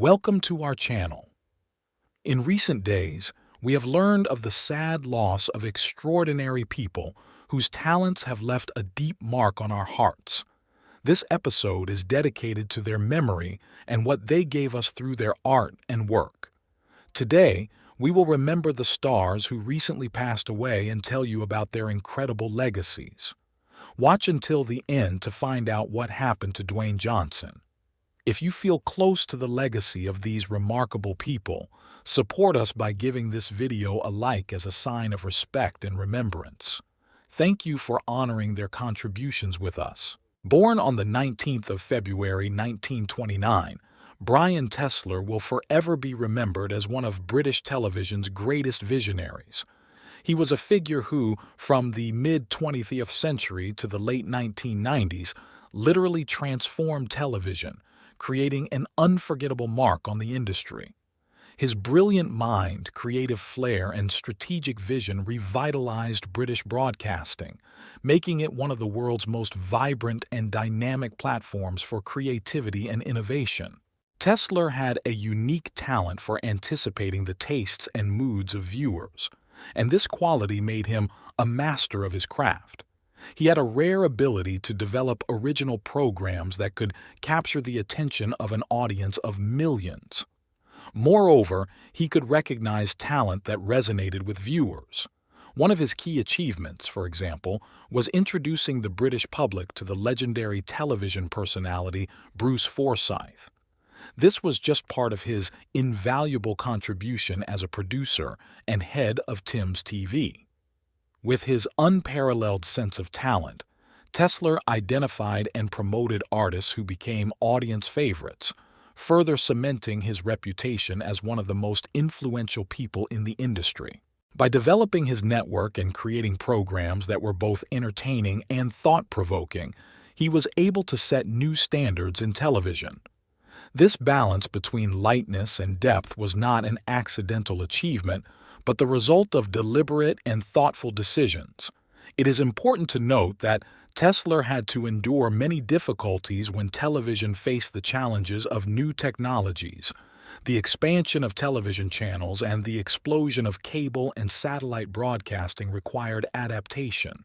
Welcome to our channel. In recent days, we have learned of the sad loss of extraordinary people whose talents have left a deep mark on our hearts. This episode is dedicated to their memory and what they gave us through their art and work. Today, we will remember the stars who recently passed away and tell you about their incredible legacies. Watch until the end to find out what happened to Dwayne Johnson. If you feel close to the legacy of these remarkable people, support us by giving this video a like as a sign of respect and remembrance. Thank you for honoring their contributions with us. Born on the 19th of February 1929, Brian Tesler will forever be remembered as one of British television's greatest visionaries. He was a figure who, from the mid-20th century to the late 1990s, literally transformed television, creating an unforgettable mark on the industry. His brilliant mind, creative flair, and strategic vision revitalized British broadcasting, making it one of the world's most vibrant and dynamic platforms for creativity and innovation. Tesler had a unique talent for anticipating the tastes and moods of viewers, and this quality made him a master of his craft. He had a rare ability to develop original programs that could capture the attention of an audience of millions. Moreover, he could recognize talent that resonated with viewers. One of his key achievements, for example, was introducing the British public to the legendary television personality Bruce Forsyth. This was just part of his invaluable contribution as a producer and head of Tim's TV. With his unparalleled sense of talent, Tesler identified and promoted artists who became audience favorites, further cementing his reputation as one of the most influential people in the industry. By developing his network and creating programs that were both entertaining and thought-provoking, he was able to set new standards in television. This balance between lightness and depth was not an accidental achievement, but the result of deliberate and thoughtful decisions. It is important to note that Tesler had to endure many difficulties when television faced the challenges of new technologies. The expansion of television channels and the explosion of cable and satellite broadcasting required adaptation.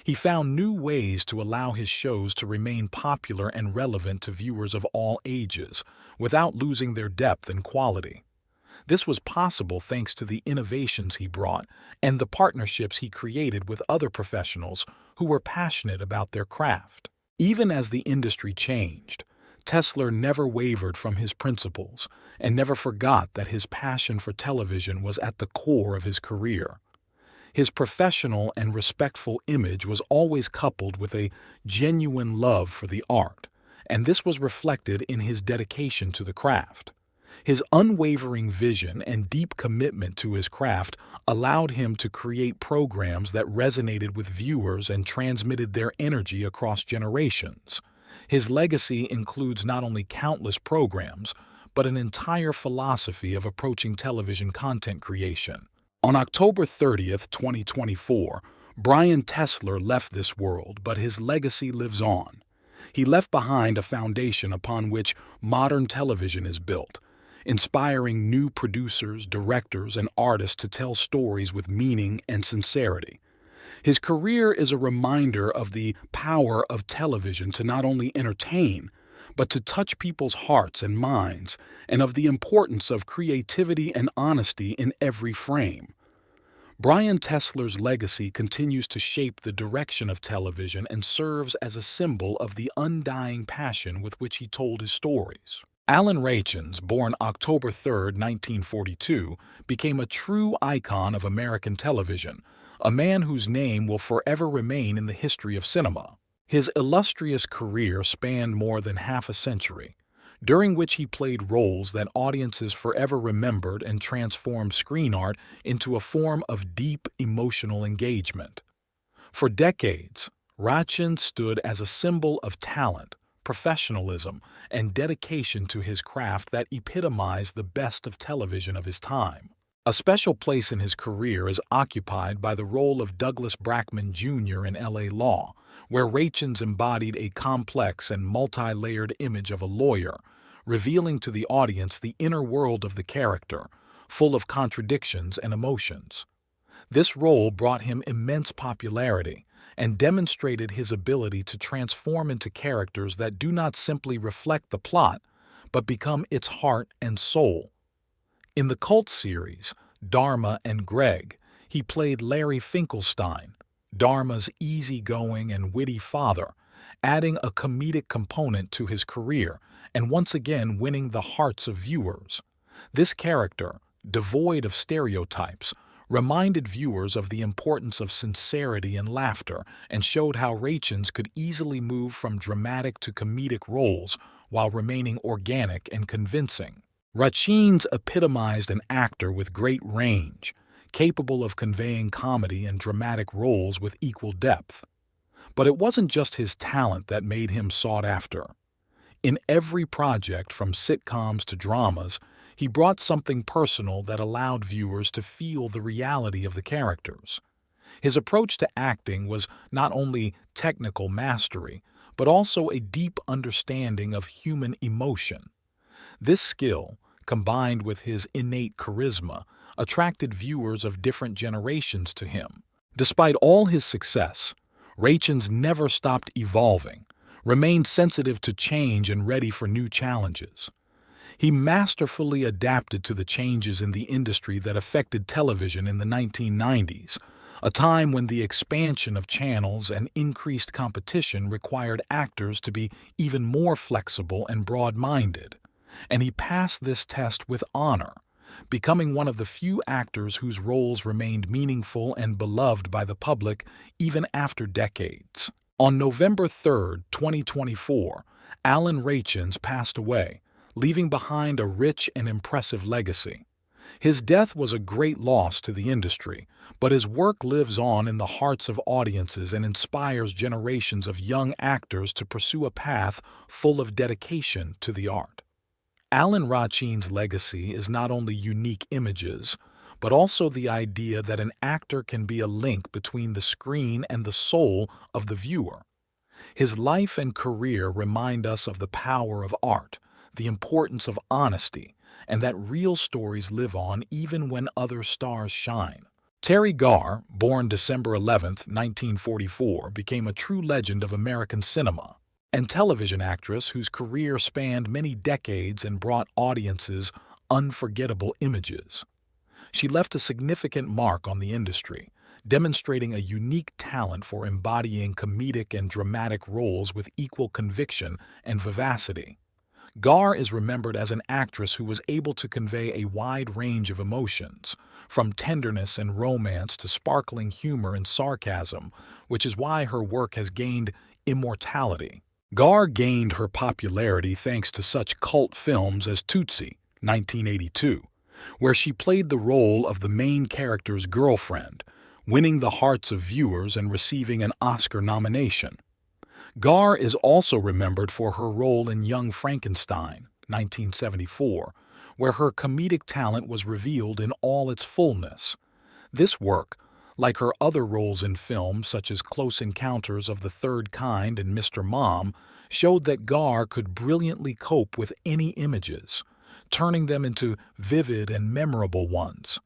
He found new ways to allow his shows to remain popular and relevant to viewers of all ages, without losing their depth and quality. This was possible thanks to the innovations he brought and the partnerships he created with other professionals who were passionate about their craft. Even as the industry changed, Tesler never wavered from his principles and never forgot that his passion for television was at the core of his career. His professional and respectful image was always coupled with a genuine love for the art, and this was reflected in his dedication to the craft. His unwavering vision and deep commitment to his craft allowed him to create programs that resonated with viewers and transmitted their energy across generations. His legacy includes not only countless programs, but an entire philosophy of approaching television content creation. On October 30th, 2024, Brian Tesler left this world, but his legacy lives on. He left behind a foundation upon which modern television is built, inspiring new producers, directors, and artists to tell stories with meaning and sincerity. His career is a reminder of the power of television to not only entertain, but to touch people's hearts and minds, and of the importance of creativity and honesty in every frame. Brian Tesler's legacy continues to shape the direction of television and serves as a symbol of the undying passion with which he told his stories. Alan Rachins, born October 3, 1942, became a true icon of American television, a man whose name will forever remain in the history of cinema. His illustrious career spanned more than half a century, during which he played roles that audiences forever remembered and transformed screen art into a form of deep emotional engagement. For decades, Rachins stood as a symbol of talent, professionalism, and dedication to his craft that epitomized the best of television of his time. A special place in his career is occupied by the role of Douglas Brackman Jr. in L.A. Law, where Rachins embodied a complex and multi-layered image of a lawyer, revealing to the audience the inner world of the character, full of contradictions and emotions. This role brought him immense popularity and demonstrated his ability to transform into characters that do not simply reflect the plot, but become its heart and soul. In the cult series, Dharma and Greg, he played Larry Finkelstein, Dharma's easygoing and witty father, adding a comedic component to his career and once again winning the hearts of viewers. This character, devoid of stereotypes, reminded viewers of the importance of sincerity and laughter and showed how Rachins could easily move from dramatic to comedic roles while remaining organic and convincing. Rachins epitomized an actor with great range, capable of conveying comedy and dramatic roles with equal depth. But it wasn't just his talent that made him sought after. In every project, from sitcoms to dramas, he brought something personal that allowed viewers to feel the reality of the characters. His approach to acting was not only technical mastery, but also a deep understanding of human emotion. This skill, combined with his innate charisma, attracted viewers of different generations to him. Despite all his success, Rachins never stopped evolving, remained sensitive to change and ready for new challenges. He masterfully adapted to the changes in the industry that affected television in the 1990s, a time when the expansion of channels and increased competition required actors to be even more flexible and broad-minded. And he passed this test with honor, becoming one of the few actors whose roles remained meaningful and beloved by the public even after decades. On November 3, 2024, Alan Rachins passed away, leaving behind a rich and impressive legacy. His death was a great loss to the industry, but his work lives on in the hearts of audiences and inspires generations of young actors to pursue a path full of dedication to the art. Alan Rachins' legacy is not only unique images, but also the idea that an actor can be a link between the screen and the soul of the viewer. His life and career remind us of the power of art, the importance of honesty, and that real stories live on even when other stars shine. Terry Garr, born December 11, 1944, became a true legend of American cinema and television actress whose career spanned many decades and brought audiences unforgettable images. She left a significant mark on the industry, demonstrating a unique talent for embodying comedic and dramatic roles with equal conviction and vivacity. Garr is remembered as an actress who was able to convey a wide range of emotions, from tenderness and romance to sparkling humor and sarcasm, which is why her work has gained immortality. Garr gained her popularity thanks to such cult films as Tootsie, 1982, where she played the role of the main character's girlfriend, winning the hearts of viewers and receiving an Oscar nomination. Garr is also remembered for her role in Young Frankenstein, 1974, where her comedic talent was revealed in all its fullness. This work, like her other roles in films such as Close Encounters of the Third Kind and Mr. Mom, showed that Garr could brilliantly cope with any images, turning them into vivid and memorable ones.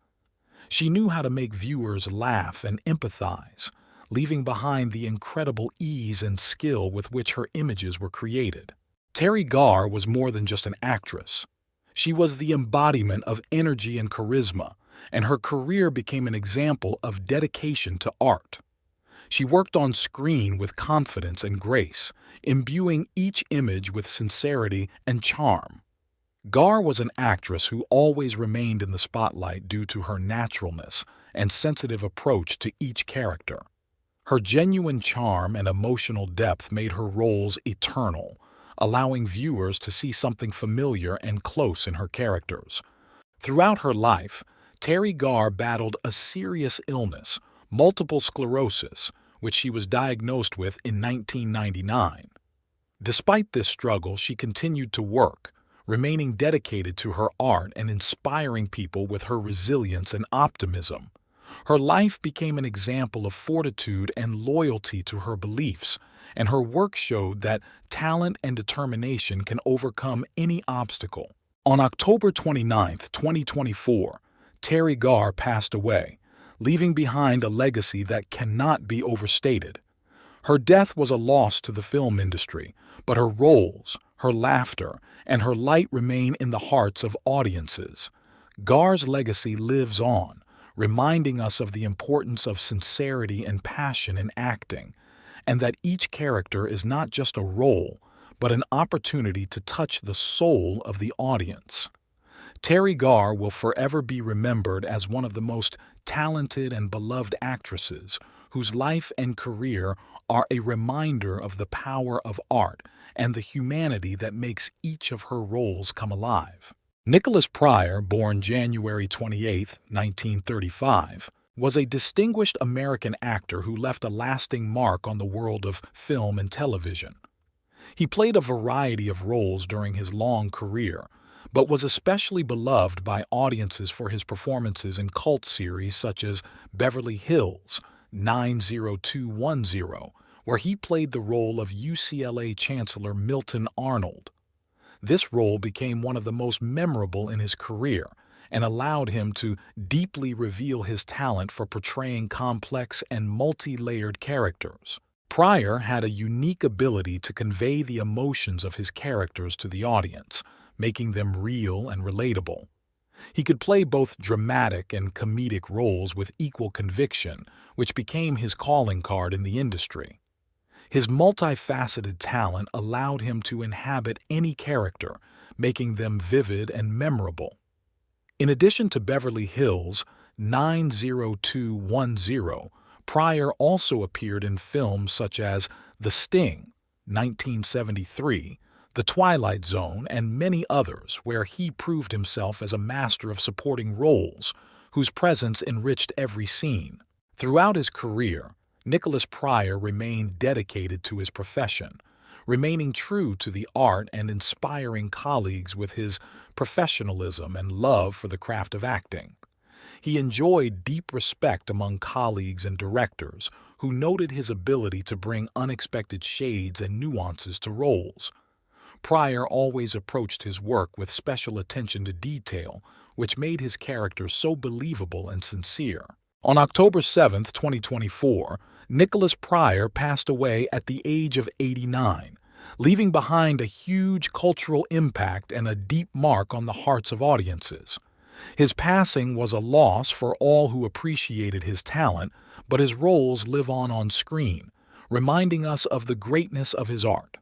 She knew how to make viewers laugh and empathize, leaving behind the incredible ease and skill with which her images were created. Terry Garr was more than just an actress. She was the embodiment of energy and charisma, and her career became an example of dedication to art. She worked on screen with confidence and grace, imbuing each image with sincerity and charm. Garr was an actress who always remained in the spotlight due to her naturalness and sensitive approach to each character. Her genuine charm and emotional depth made her roles eternal, allowing viewers to see something familiar and close in her characters. Throughout her life, Terry Garr battled a serious illness, multiple sclerosis, which she was diagnosed with in 1999. Despite this struggle, she continued to work, remaining dedicated to her art and inspiring people with her resilience and optimism. Her life became an example of fortitude and loyalty to her beliefs, and her work showed that talent and determination can overcome any obstacle. On October 29, 2024, Terry Garr passed away, leaving behind a legacy that cannot be overstated. Her death was a loss to the film industry, but her roles, her laughter, and her light remain in the hearts of audiences. Garr's legacy lives on, reminding us of the importance of sincerity and passion in acting, and that each character is not just a role, but an opportunity to touch the soul of the audience. Terry Garr will forever be remembered as one of the most talented and beloved actresses whose life and career are a reminder of the power of art and the humanity that makes each of her roles come alive. Nicholas Pryor, born January 28, 1935, was a distinguished American actor who left a lasting mark on the world of film and television. He played a variety of roles during his long career, but was especially beloved by audiences for his performances in cult series such as Beverly Hills 90210, where he played the role of UCLA Chancellor Milton Arnold. This role became one of the most memorable in his career and allowed him to deeply reveal his talent for portraying complex and multi-layered characters. Pryor had a unique ability to convey the emotions of his characters to the audience, making them real and relatable. He could play both dramatic and comedic roles with equal conviction, which became his calling card in the industry. His multifaceted talent allowed him to inhabit any character, making them vivid and memorable. In addition to Beverly Hills 90210, Pryor also appeared in films such as The Sting, 1973, The Twilight Zone, and many others, where he proved himself as a master of supporting roles, whose presence enriched every scene. Throughout his career, Nicholas Pryor remained dedicated to his profession, remaining true to the art and inspiring colleagues with his professionalism and love for the craft of acting. He enjoyed deep respect among colleagues and directors who noted his ability to bring unexpected shades and nuances to roles. Pryor always approached his work with special attention to detail, which made his characters so believable and sincere. On October 7, 2024, Nicholas Pryor passed away at the age of 89, leaving behind a huge cultural impact and a deep mark on the hearts of audiences. His passing was a loss for all who appreciated his talent, but his roles live on screen, reminding us of the greatness of his art.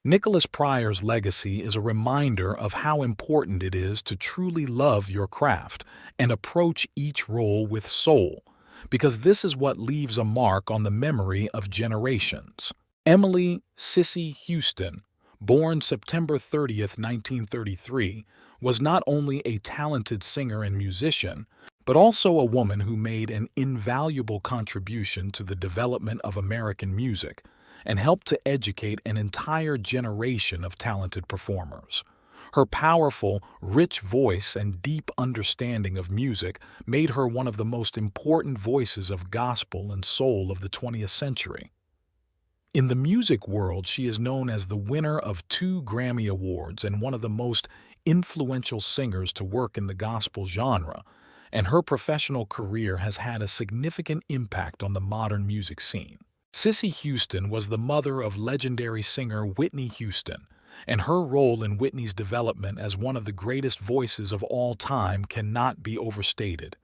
Nicholas Pryor's legacy is a reminder of how important it is to truly love your craft and approach each role with soul, because this is what leaves a mark on the memory of generations. Emily "Sissy" Houston, born September 30, 1933, was not only a talented singer and musician, but also a woman who made an invaluable contribution to the development of American music and helped to educate an entire generation of talented performers. Her powerful, rich voice and deep understanding of music made her one of the most important voices of gospel and soul of the 20th century. In the music world, she is known as the winner of 2 Grammy Awards and one of the most influential singers to work in the gospel genre, and her professional career has had a significant impact on the modern music scene. Sissy Houston was the mother of legendary singer Whitney Houston, and her role in Whitney's development as one of the greatest voices of all time cannot be overstated.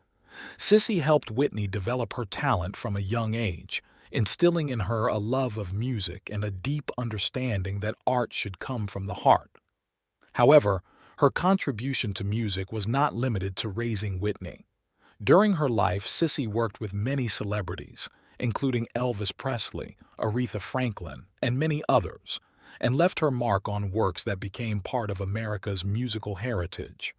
Sissy helped Whitney develop her talent from a young age, instilling in her a love of music and a deep understanding that art should come from the heart. However, her contribution to music was not limited to raising Whitney. During her life, Sissy worked with many celebrities, including Elvis Presley, Aretha Franklin, and many others, and left her mark on works that became part of America's musical heritage.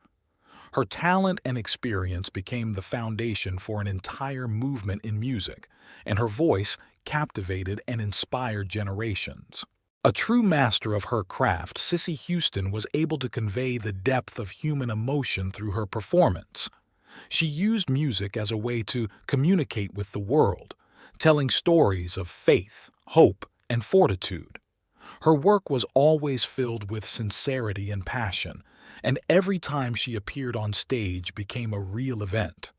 Her talent and experience became the foundation for an entire movement in music, and her voice captivated and inspired generations. A true master of her craft, Sissy Houston was able to convey the depth of human emotion through her performance. She used music as a way to communicate with the world, telling stories of faith, hope, and fortitude. Her work was always filled with sincerity and passion, and every time she appeared on stage became a real event.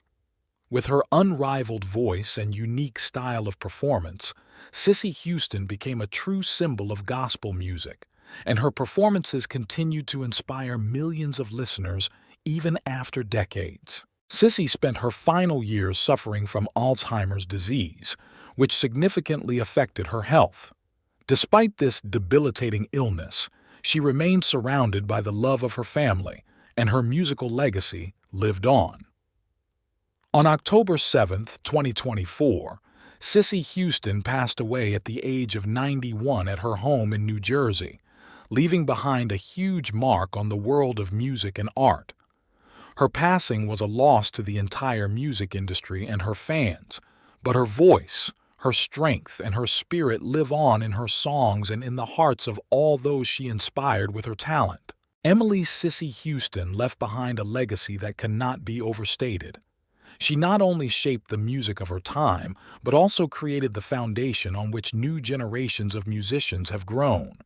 With her unrivaled voice and unique style of performance, Cissy Houston became a true symbol of gospel music, and her performances continued to inspire millions of listeners even after decades. Cissy spent her final years suffering from Alzheimer's disease, which significantly affected her health. Despite this debilitating illness, she remained surrounded by the love of her family, and her musical legacy lived on. On October 7, 2024, Cissy Houston passed away at the age of 91 at her home in New Jersey, leaving behind a huge mark on the world of music and art. Her passing was a loss to the entire music industry and her fans, but her voice, her strength, and her spirit live on in her songs and in the hearts of all those she inspired with her talent. Emily Cissy Houston left behind a legacy that cannot be overstated. She not only shaped the music of her time, but also created the foundation on which new generations of musicians have grown.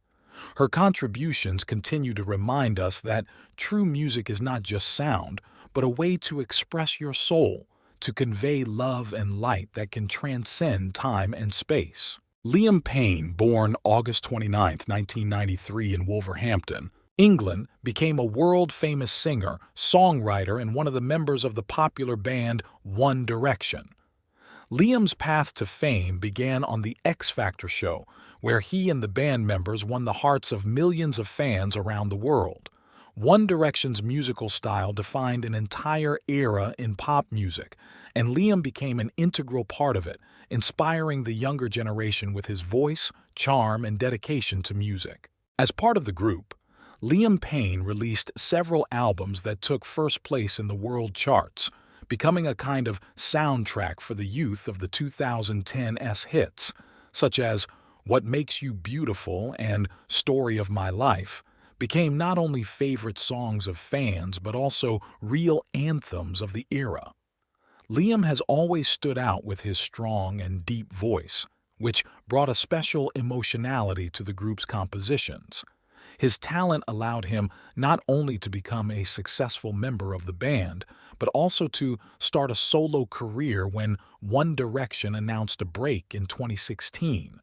Her contributions continue to remind us that true music is not just sound, but a way to express your soul, to convey love and light that can transcend time and space. Liam Payne, born August 29, 1993 in Wolverhampton, England, became a world-famous singer, songwriter, and one of the members of the popular band One Direction. Liam's path to fame began on the X Factor show, where he and the band members won the hearts of millions of fans around the world. One Direction's musical style defined an entire era in pop music, and Liam became an integral part of it, inspiring the younger generation with his voice, charm, and dedication to music. As part of the group, Liam Payne released several albums that took first place in the world charts, becoming a kind of soundtrack for the youth of the 2010s hits, such as What Makes You Beautiful and Story of My Life, became not only favorite songs of fans but also real anthems of the era. Liam has always stood out with his strong and deep voice, which brought a special emotionality to the group's compositions. His talent allowed him not only to become a successful member of the band, but also to start a solo career when One Direction announced a break in 2016.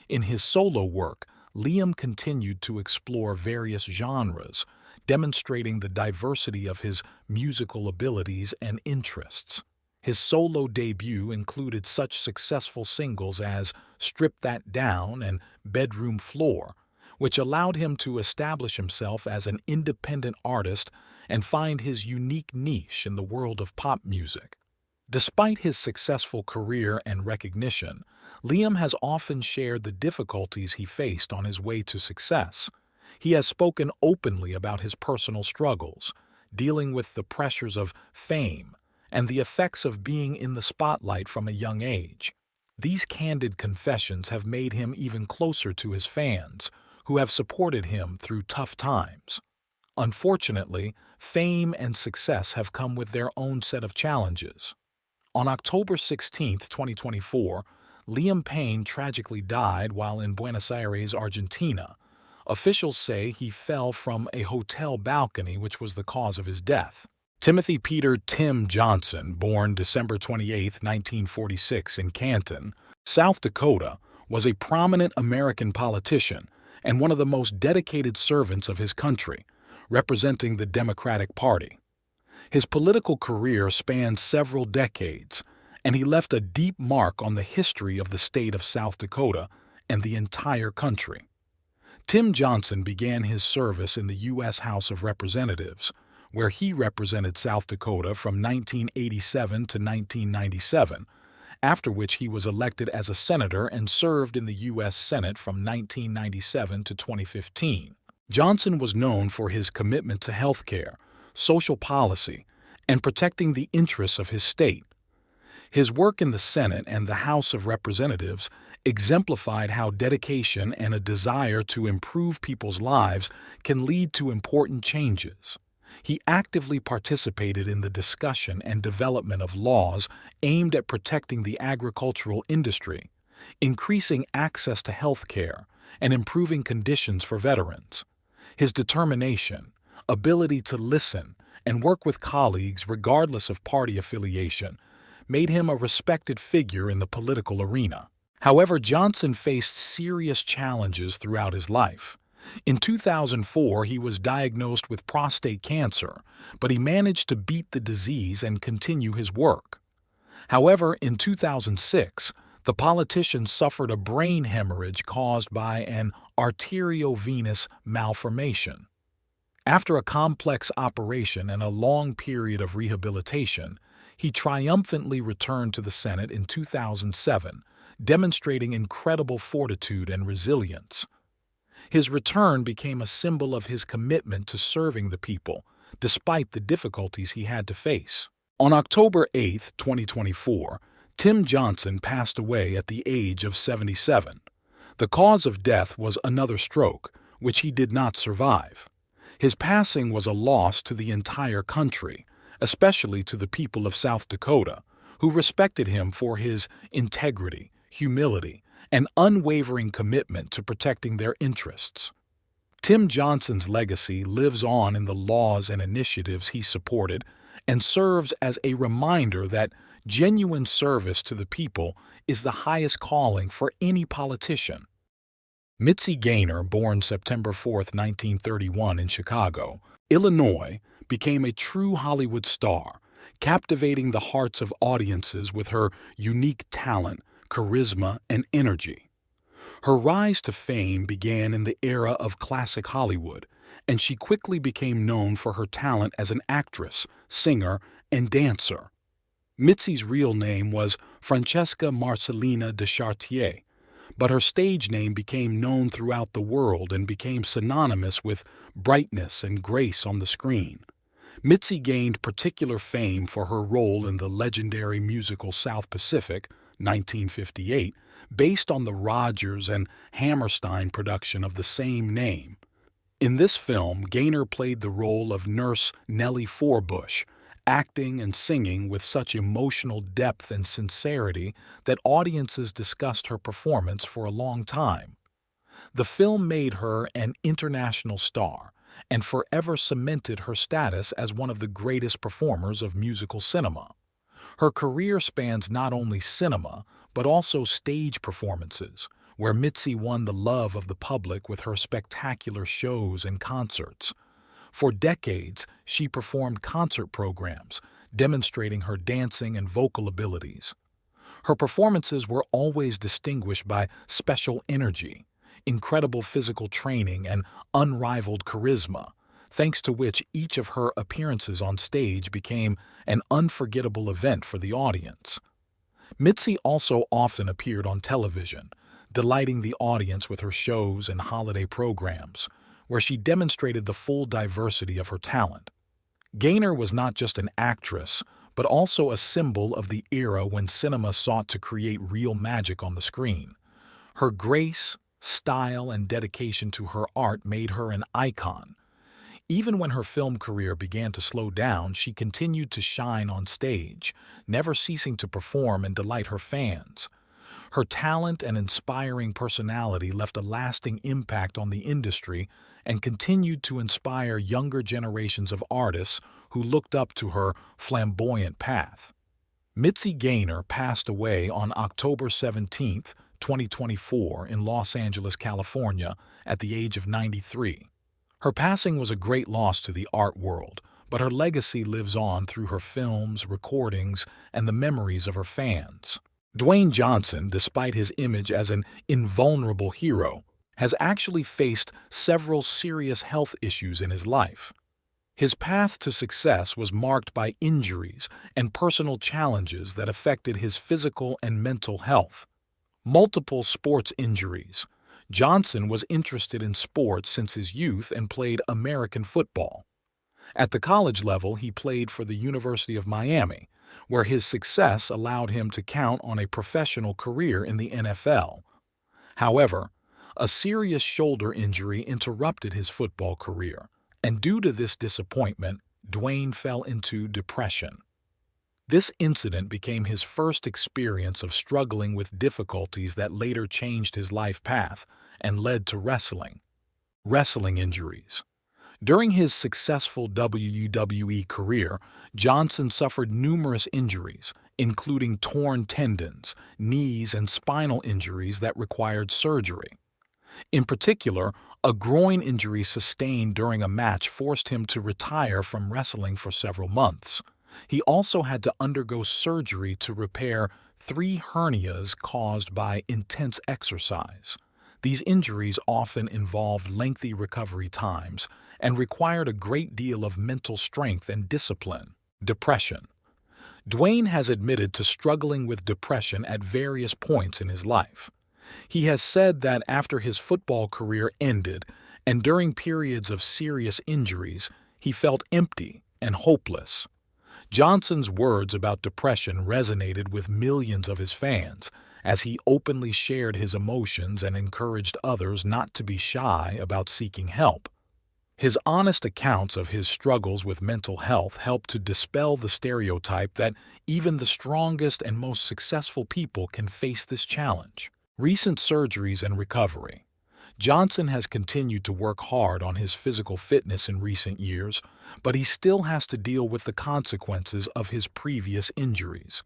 In his solo work, Liam continued to explore various genres, demonstrating the diversity of his musical abilities and interests. His solo debut included such successful singles as Strip That Down and Bedroom Floor, which allowed him to establish himself as an independent artist and find his unique niche in the world of pop music. Despite his successful career and recognition, Liam has often shared the difficulties he faced on his way to success. He has spoken openly about his personal struggles, dealing with the pressures of fame and the effects of being in the spotlight from a young age. These candid confessions have made him even closer to his fans, who have supported him through tough times. Unfortunately, fame and success have come with their own set of challenges. On October 16, 2024, Liam Payne tragically died while in Buenos Aires, Argentina. Officials say he fell from a hotel balcony, which was the cause of his death. Timothy Peter Tim Johnson, born December 28, 1946 in Canton, South Dakota, was a prominent American politician and one of the most dedicated servants of his country, representing the Democratic Party. His political career spanned several decades, and he left a deep mark on the history of the state of South Dakota and the entire country. Tim Johnson began his service in the U.S. House of Representatives, where he represented South Dakota from 1987 to 1997, after which he was elected as a senator and served in the U.S. Senate from 1997 to 2015. Johnson was known for his commitment to health care, social policy, and protecting the interests of his state. His work in the Senate and the House of Representatives exemplified how dedication and a desire to improve people's lives can lead to important changes. He actively participated in the discussion and development of laws aimed at protecting the agricultural industry, increasing access to health care and improving conditions for veterans. His determination, ability to listen, and work with colleagues regardless of party affiliation made him a respected figure in the political arena. However, Johnson faced serious challenges throughout his life. In 2004, he was diagnosed with prostate cancer, but he managed to beat the disease and continue his work. However, in 2006, the politician suffered a brain hemorrhage caused by an arteriovenous malformation. After a complex operation and a long period of rehabilitation, he triumphantly returned to the Senate in 2007, demonstrating incredible fortitude and resilience. His return became a symbol of his commitment to serving the people, despite the difficulties he had to face. On October 8, 2024, Tim Johnson passed away at the age of 77. The cause of death was another stroke, which he did not survive. His passing was a loss to the entire country, especially to the people of South Dakota, who respected him for his integrity, humility, and unwavering commitment to protecting their interests. Tim Johnson's legacy lives on in the laws and initiatives he supported and serves as a reminder that genuine service to the people is the highest calling for any politician. Mitzi Gaynor, born September 4, 1931 in Chicago, Illinois, became a true Hollywood star, captivating the hearts of audiences with her unique talent, charisma, and energy. Her rise to fame began in the era of classic Hollywood, and she quickly became known for her talent as an actress, singer, and dancer. Mitzi's real name was Francesca Marcellina de Chartier, but her stage name became known throughout the world and became synonymous with brightness and grace on the screen. Mitzi gained particular fame for her role in the legendary musical South Pacific, 1958, based on the Rodgers and Hammerstein production of the same name. In this film, Gaynor played the role of Nurse Nellie Forbush, acting and singing with such emotional depth and sincerity that audiences discussed her performance for a long time. The film made her an international star and forever cemented her status as one of the greatest performers of musical cinema. Her career spans not only cinema, but also stage performances, where Mitzi won the love of the public with her spectacular shows and concerts. For decades, she performed concert programs, demonstrating her dancing and vocal abilities. Her performances were always distinguished by special energy, incredible physical training, and unrivaled charisma, thanks to which each of her appearances on stage became an unforgettable event for the audience. Mitzi also often appeared on television, delighting the audience with her shows and holiday programs, where she demonstrated the full diversity of her talent. Gaynor was not just an actress, but also a symbol of the era when cinema sought to create real magic on the screen. Her grace, style, and dedication to her art made her an icon. Even when her film career began to slow down, she continued to shine on stage, never ceasing to perform and delight her fans. Her talent and inspiring personality left a lasting impact on the industry and continued to inspire younger generations of artists who looked up to her flamboyant path. Mitzi Gaynor passed away on October 17, 2024 in Los Angeles, California, at the age of 93. Her passing was a great loss to the art world, but her legacy lives on through her films, recordings, and the memories of her fans. Dwayne Johnson, despite his image as an invulnerable hero, has actually faced several serious health issues in his life. His path to success was marked by injuries and personal challenges that affected his physical and mental health. Multiple sports injuries. Johnson was interested in sports since his youth and played American football. At the college level, he played for the University of Miami, where his success allowed him to count on a professional career in the NFL. However, a serious shoulder injury interrupted his football career, and due to this disappointment, Dwayne fell into depression. This incident became his first experience of struggling with difficulties that later changed his life path and led to wrestling. Wrestling injuries. During his successful WWE career, Johnson suffered numerous injuries, including torn tendons, knees, and spinal injuries that required surgery. In particular, a groin injury sustained during a match forced him to retire from wrestling for several months. He also had to undergo surgery to repair 3 hernias caused by intense exercise. These injuries often involved lengthy recovery times and required a great deal of mental strength and discipline. Depression. Dwayne has admitted to struggling with depression at various points in his life. He has said that after his football career ended and during periods of serious injuries, he felt empty and hopeless. Johnson's words about depression resonated with millions of his fans as he openly shared his emotions and encouraged others not to be shy about seeking help. His honest accounts of his struggles with mental health helped to dispel the stereotype that even the strongest and most successful people can face this challenge. Recent surgeries and recovery. Johnson has continued to work hard on his physical fitness in recent years, but he still has to deal with the consequences of his previous injuries.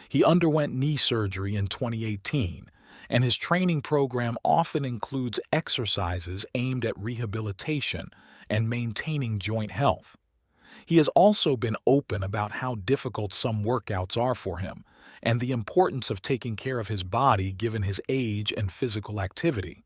He underwent knee surgery in 2018, and his training program often includes exercises aimed at rehabilitation and maintaining joint health. He has also been open about how difficult some workouts are for him and the importance of taking care of his body given his age and physical activity.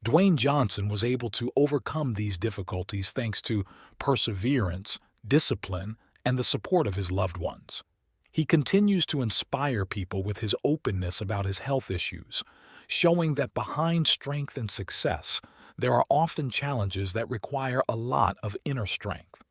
Dwayne Johnson was able to overcome these difficulties thanks to perseverance, discipline, and the support of his loved ones. He continues to inspire people with his openness about his health issues, showing that behind strength and success, there are often challenges that require a lot of inner strength.